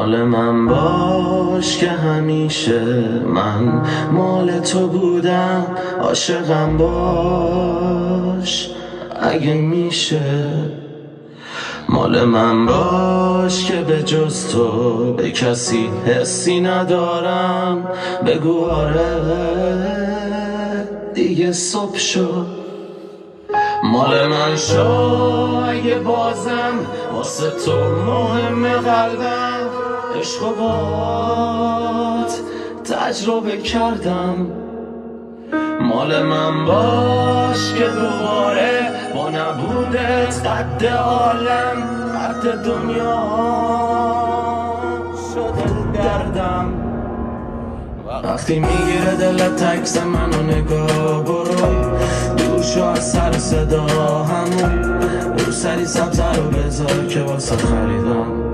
مال من باش که همیشه من مال تو بودم، عاشقم باش اگه میشه. مال من باش که به جز تو به کسی حسی ندارم، بگو آره دیگه صبح شد. مال من شو اگه بازم واسه تو مهم قلبم، عشق و بات تجربه کردم. مال من باش که دوباره با نبودت قد عالم قد دنیا شده دردم. وقتی میگیره دلت تکس منو نگاه برو، دور شو از سر صدا همون، رو سری سبزه رو بذار که واسه خریدم.